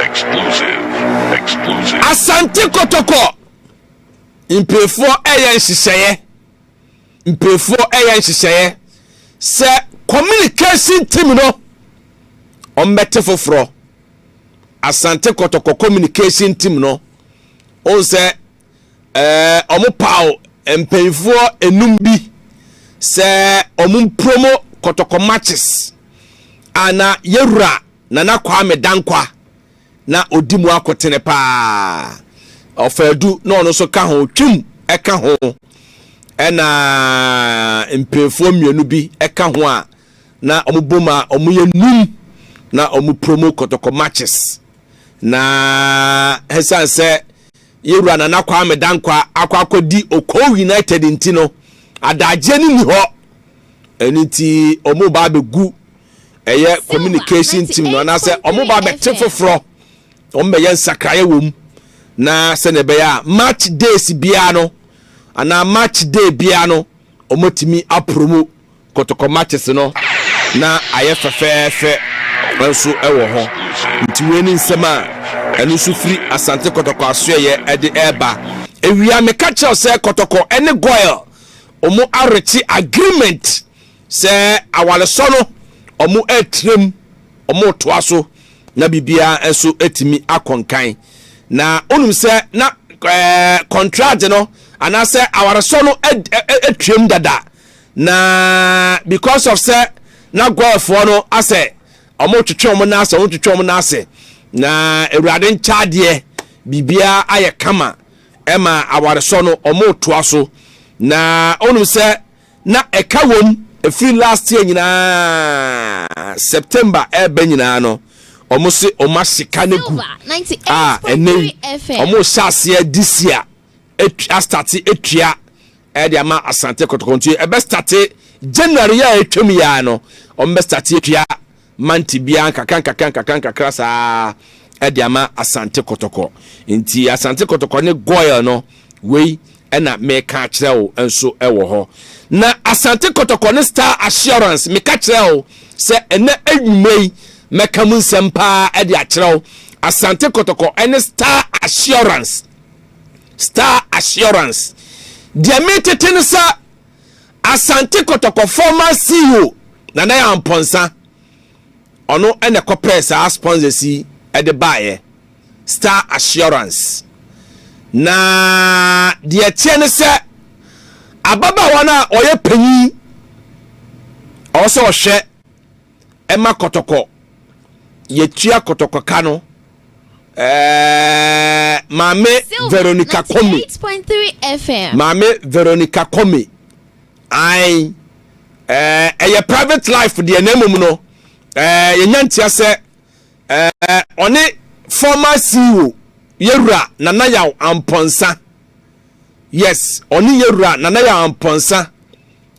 Exclusive. Asante Kotoko. Impefo eya nshiseye. Se communication team no. Ombete foforo. Asante Kotoko communication team no. On se omo pao empefo enum bi. Se omo promo Kotoko matches. Ana yewura nana Kwame Dankwa na odimu akotene pa ofadu na ono so ka ho twum eka ho ena mpefo mienu bi eka ho a na omuboma omuyenum na omu promo Kotoko matches na hesanse yewura nana Kwame Dankwa akwakodi Oko United ntino adaje ni ho eniti omu ba begu eye communication team no na se omo ba bete foforo ombe yen sakraye wom na se ne be ya match days bia no ana match day bia no omotimi apromo Kotoko matches no na aye fefefe enso ewo ho ntiweni nsema enu su free Asante Kotoko asoye ede eba ewia me ka che se Kotoko ene goil omo areti agreement se awale so no omo etrem omo toaso na bibia enso etimi akonkan na onum se na contract no anase awareso no etrem dada na because of say na golfo no ase omo twetwe omo na ase twetwe omo na ase na ewurade nchaade bibia aye kama ema awareso no omo toaso na onum se na ekawom free last year nyina September ebe nyina no omo se omo sika neku ene omo shase this year start etua de ama Asante Kotoko nti ebe start January ya etwem ya no omo start etua manti bia kakra sa de ama Asante Kotoko nti Asante Kotoko ne goil no we ena meka kireo enso ewo ho na Asante Kotoko ne Star Assurance meka kireo se ene adwumei meka mu nsempa e de akireo Asante Kotoko ene Star Assurance dia metete sa Asante Kotoko former CEO na ya mponsa ono ene kopesa sponsorship e de bae Star Assurance na die tiene se ababa wana oye panyi oso ohwe ema Kotoko yetua Kotoko kano mame Veronica Komi 8.3 FM mame Veronica Komi ai eye private life de enemu no yenyantia se one former CEO yewura nana yaw amponsa yes oni yewura nana yaw amponsa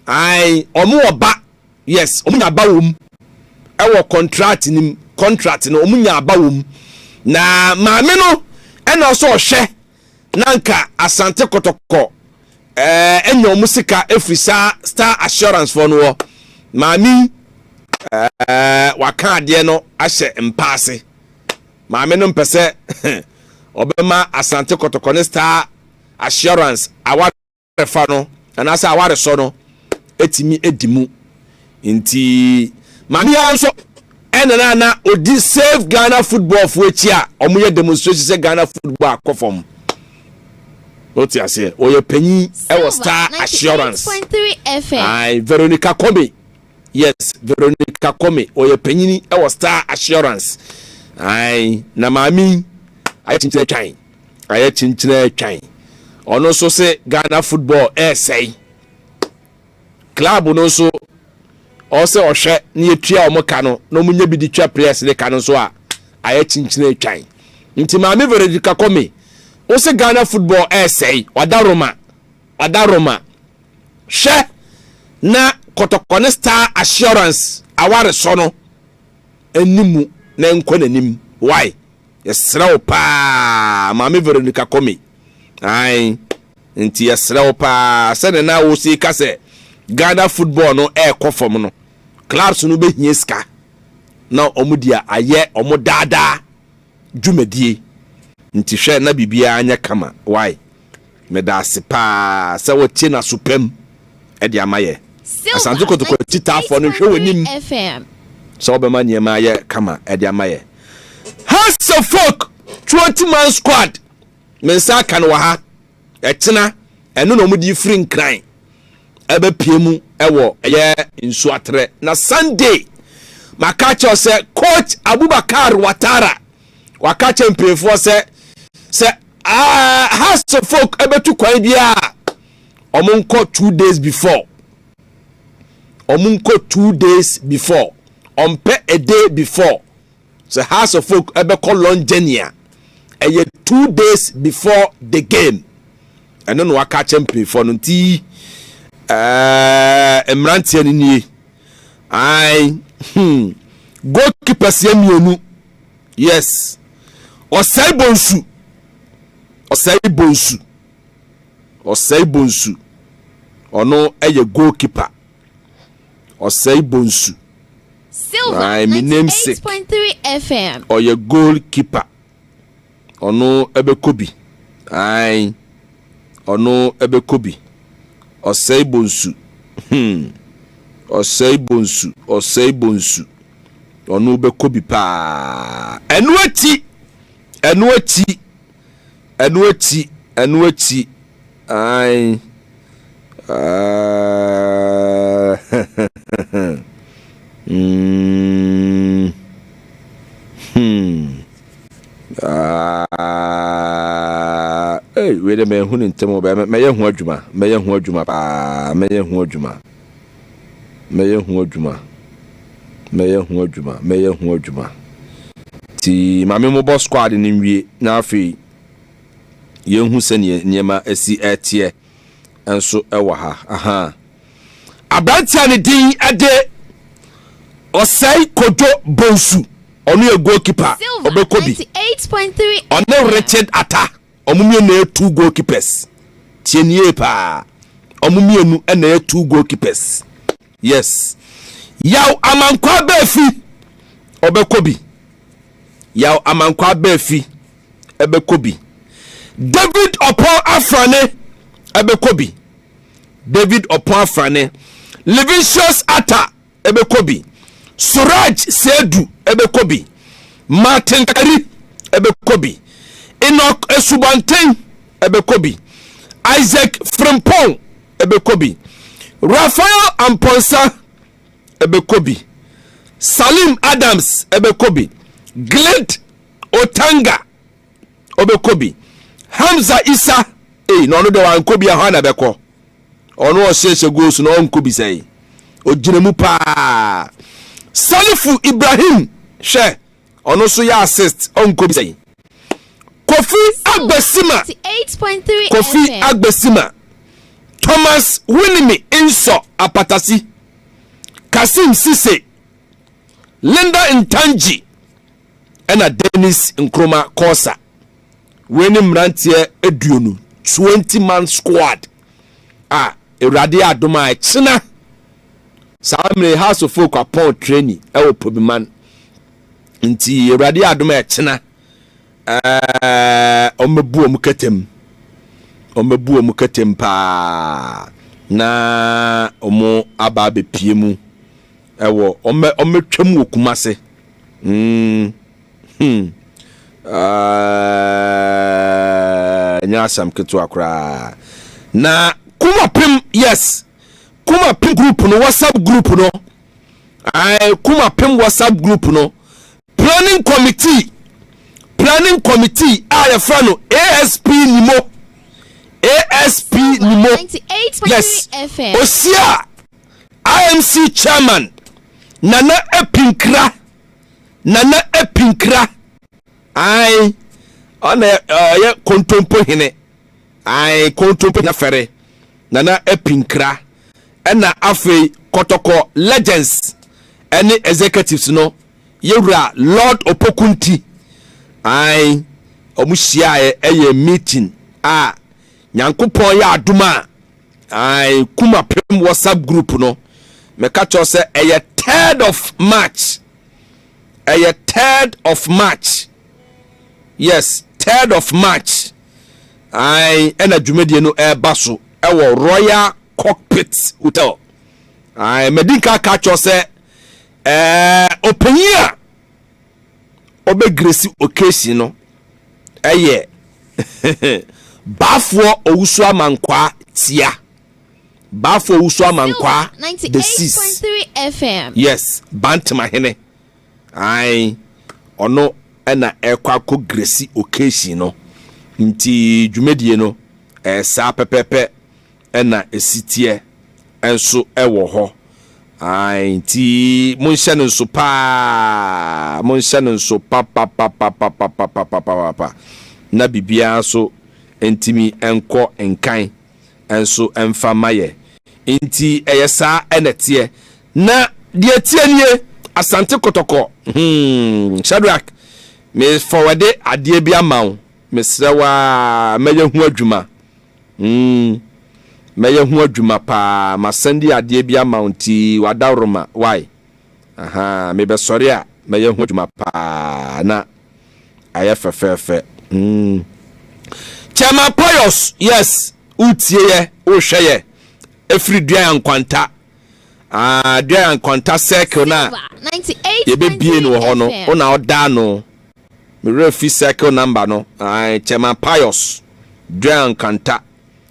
ai omu oba yes omu nya ba wom ewo contract no omu nya ba wom na maame no ena oso ohwe nanka Asante Kotoko enya omu sika efrisa Star Assurance for no maami waka ade no ahye mpaase maame no mpese obema Asante Kotoko ne Star Assurance aware fa no anasa aware so no etimi edimu nti mami anso enana na odi save Ghana football for etia omoye demonstration say Ghana football akofom oti ase oye panyi e Star Assurance 8.3 FM ai Veronica Komi yes Veronica Komi oye panyi e Star Assurance ai na mami aye chinchina twan ono so se Ghana football say club no so o se ohwe na yetua omoka no no munya bi di twa players ne ka no so a aye chinchina twan nti mami Veronica Komi o se Ghana football say wadaroma hwe na Kotoko ne Star Assurance aware so no enimu na enkonanim why yes raw pa mami Veronica Komi ai nti yesrew pa se na wo si ka se Ghana football no kofom no clubs no behie ska na omudia aye omudada dwumadie nti hwe na bibia anya kama why meda sepa se wotie na supem de amaye Asante Kotoko tita afọ no hwe wonim FM so obema nyema aye kama de amaye House of Folk 20-man squad mensa kan wa ha etena eno no mudi free nkran ebe piemu ewo eye nsu atre na Sunday makacho se coach Abubakar Watara wakache mpefo se House of Folk ebe tu kwan bia omunko 2 days before omunko 2 days before ompe a day before so House of Folk ebe call Longenia eye 2 days before the game eno no wakache mpefo no nti emrantie ni ai goalkeeper siamienu yes Osei Bonsu ono eye goalkeeper Osei Bonsu Silver 98.3 FM oye goalkeeper ono ebe kobi ai ono ebe kobi Osei Bonsu Osei Bonsu ono be kobi pa enuati ai we de me hu ntemo be me ye hu adwuma pa me ye hu adwuma ti mame mo boss squad ni nwie na afi ye hu se niema asi etie enso ewa ha aha abantia ne din ade Osei Kojo Bonsu onu ye goalkeeper obekobi 98.3 onu Richard Ata omumie na 2 goalkeepers tienie pa omumie nu na 2 goalkeepers yes yaw amankwa befi obekobi yaw amankwa befi ebekobi David Opon Afrane Livicious Ata ebekobi Suraj Sedu ebekobi Martin Kari ebekobi Enoch Esubanten ebekobi Isaac Frimpong ebekobi Raphael Amponsa ebekobi Salim Adams ebekobi Glad Otanga obekobi Hamza Isa no no de wan kobi ha na beko ono o sheshe goals no on kobi sei ojinemu pa Salifu Ibrahim she ono so ya assist on kobi sei Kofi Agbesima Thomas Winimi Inso Apatasi Kasim Sise Linda Ntanji ena Dennis Nkrumah Kosa weni mrantie eduonu 20-man squad Erade adoma echina samre House of Folk upon training ewo Pobiman nti Erade adoma echina omebu omuketem pa na omo aba bepiemu ewo ometwam wokumase nyasam ketu akra na kumapim yes kumapim group no WhatsApp group no kumapim WhatsApp group no planning committee ya frano ASP Nimo yes Osia IMC chairman Nana Epinkra ai ona ye kontompo hene ai kontompo na fere Nana Epinkra ena afei Kotoko legends any executives no yewura Lord Opokunti ai omuhia eye meeting Nyankopon ya aduma ai kuma pem WhatsApp group no me catch us say a 3rd of March. A 3rd of March. Yes, 3rd of March. I ena dwumedie no baso ewo Royal Cockpit Hotel. I medinka catch us say openia obe grace occasion no eye bafo owusu amankwa tia bafo owusu amankwa the 98.3 FM. Yes, bantama hene ai ono ena ekwa ko grace occasion no nti dwumedie no sa pepepe ena esitie enso ewo ho ai nti monhye no so pa na bibia so entimi enko enkan enso emfa maye nti eyesa enete na die tie nie Asante Kotoko Shadrack me forward ade bia mawo me srewa meye hu adwuma meye hu adwuma pa masandi ade bia mawo nti wadaroma why me be sorry a meye hu adwuma pa na aye fefefe Chama Pius, yes, utie o hweye efri dua ankwanta dua ankwanta circle na 98.3 ye be bie no ho no ona oda no me refi circle number no Chama Pius dua ankwanta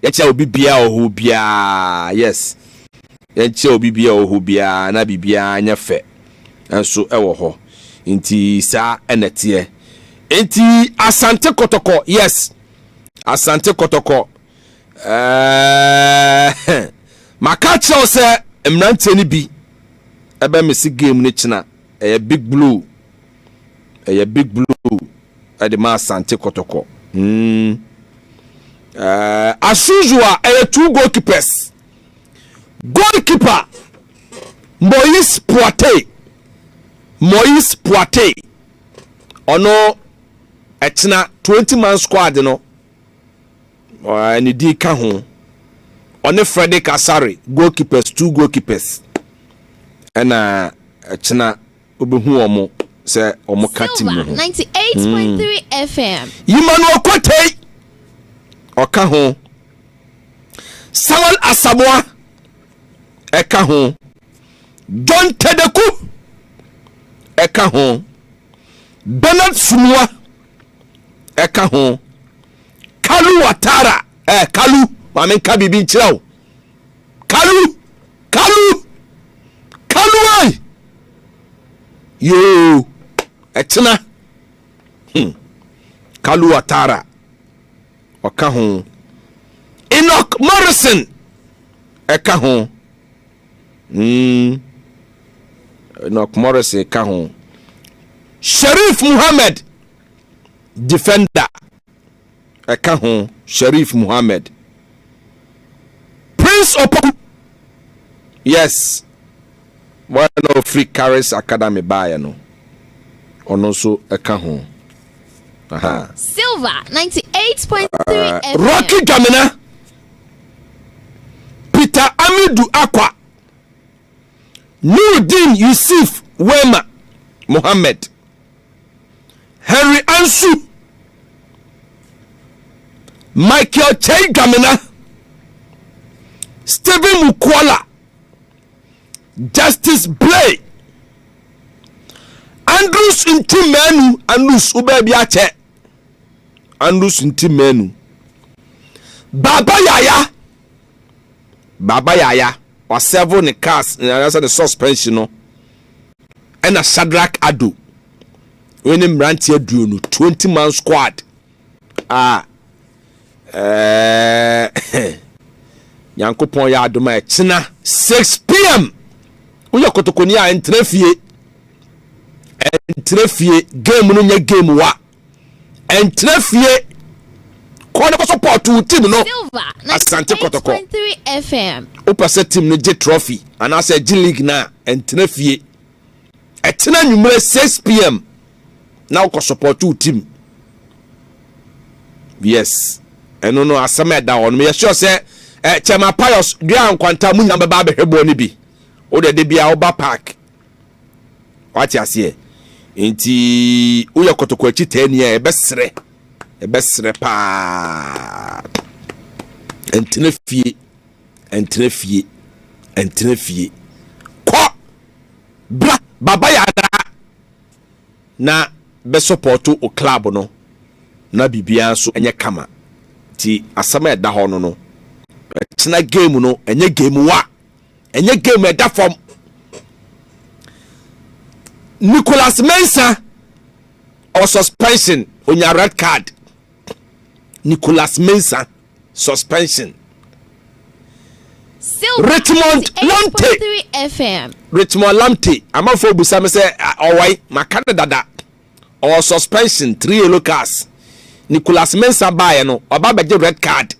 ye che obi bia oho bia yes ye che obi bia oho bia na bibia anya fe enso ewo ho nti sa enete enti Asante Kotoko, yes, Asante Kotoko makacha o se emrante ni bi ebe mesi game ni china big blue ade ma Asante Kotoko as usual 2 goalkeepers. Goalkeeper Moise Poite ono etina 20-man squad no ni di ka ho one Frederick Asare goalkeepers 2 goalkeepers ena etina obehu omo se omo ka team no 98.3 FM. Yimanu Okote oka ho Samuel Asamoah eka ho John Tedeku eka ho Bernard Sunua eka ho Kalu Watara Kalu mamen ka bibi nchirawo Kalu ai yo etina Kalu Watara oka ho Enoch Morrison eka ho Enoch Morrison eka ho Sharif Muhammad defender eka ho Sharif Muhammad Prince Opo, yes, one of Free Carries Academy buyer no ono so eka ho Silver 98.3 FM. Rocky Gamina Peter Amidu Akwa Nuruddin Yusuf Wema Muhammad Henry Ansu Michael Chey Gamina Stephen Mukwala Justice Blay Andrews Intimenu Andrews ubebi ache Andrews Intimenu Baba Yaya or several ne cars and the suspension no and a Shadrack Ado when him ran here doing 20-man squad Yankopon ya adoma china 6 p.m. Uya Kotoko ni a entrefie game no nya game wa entrefie kone ko support team no Asante Kotoko 98.3 FM. Upase team no je trophy and as a G League na entrefie etina numero 6 p.m. now ko support team, yes, eno no asema da ho no ye sure say chema pious dua nkwanta munya beba behebo ni bi o de bia wo ba park wati ase enti wo ye Kotoko achi tani e besre pa entene fie ko bra baba yara na be support o club no na bibia so enye kama ti asama da ho no tena game no enye game wa enye game e da form Nicholas Mensah or suspension on your red card. Nicholas Mensah suspension. Richmond Lamptey FM. Richmond Lamptey. I'm a for Busam say alright, my candidate or suspension 3 yellow cards. Nicholas Mensah by no or the red card.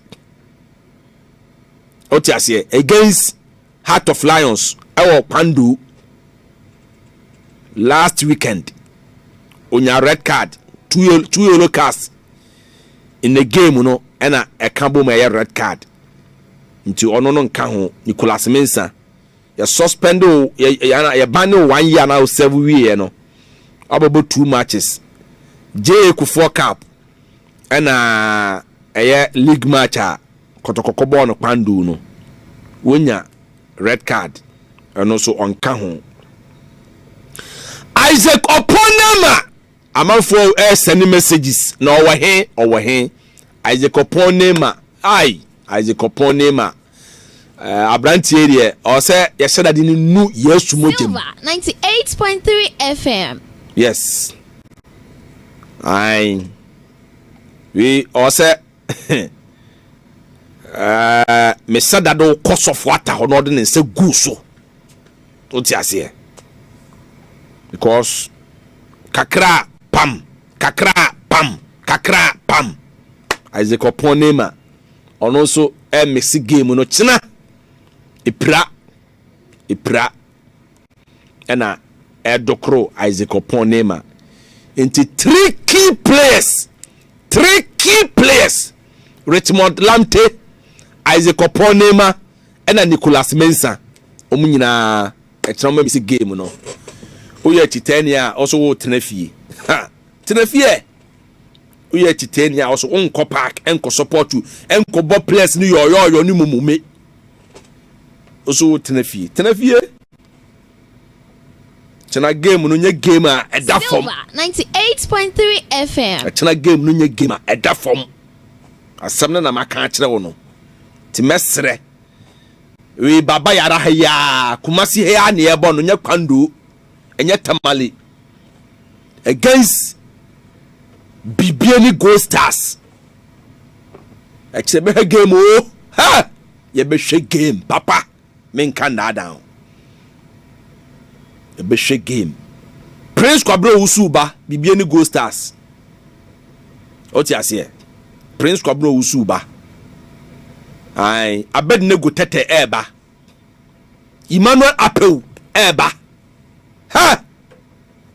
Otiasie against Heart of Lions. Our Pandu last weekend on your red card 2 yellow cards in the game no and a cambo my red card into ono no nka ho Nicholas Mensah ya suspend ya ban 1 year now 7 year no about 2 matches J Kufuor Cup and a league match Kotoko ball no Pandu no wonya red card and also on ho Isaac Oponema amanfo send messages na owo he Isaac Oponema Isaac Oponema abranti area o say ye said that ni nu yesu mojem 98.3 FM. Yes we o say me said that do cost of water ho no de ne se gu so o ti ase because kakra pam Isaac Oponema on also mixi game no china ipra ena edokro Isaac Oponema into 3 key players Richmond Lamptey, Isaac Oponema ena Nicholas Mensah omunyina echama mixi game no Uye Titania also Tenefie. Tenefie. Uye Titania also unko park enko support you enko bo players ni yo ni mumume. Also Tenefie. Tenefie. Chana game no nye game a eda form. 98.3 FM. Chana game no nye game a eda form. Asamna na maka kire wo no. Ti mesre. We baba yara haya kumasi haya ne ebo no nye kwando. Enye tamale against Bibiani Gold Stars. Exebe game oh ha ye be hwe game papa men kan da down. Ye be hwe game Prince Kwabro Usuba Bibiani Gold Stars. Oti ase Prince Kwabro Usuba Abednego Tete eba Emmanuel Apeu eba ha!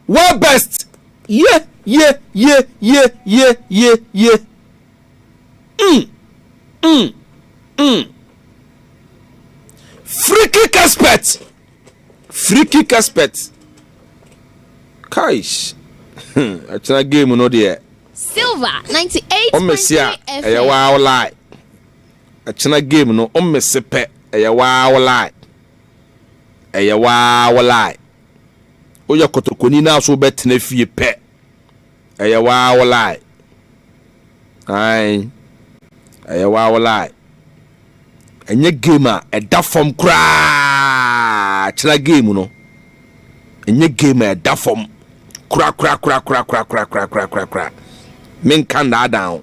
World best! Yeah. Free kick expert. Kaish. Achana game no there. Silver 98.3 FM. Eya wow lie. Achana game no ommesepe eya wow lie. Oya Kotoko ni na so betena fie pe eya wa lie eya wa lie enye game a eda form kra chira game no enye game a eda form kra men kan da down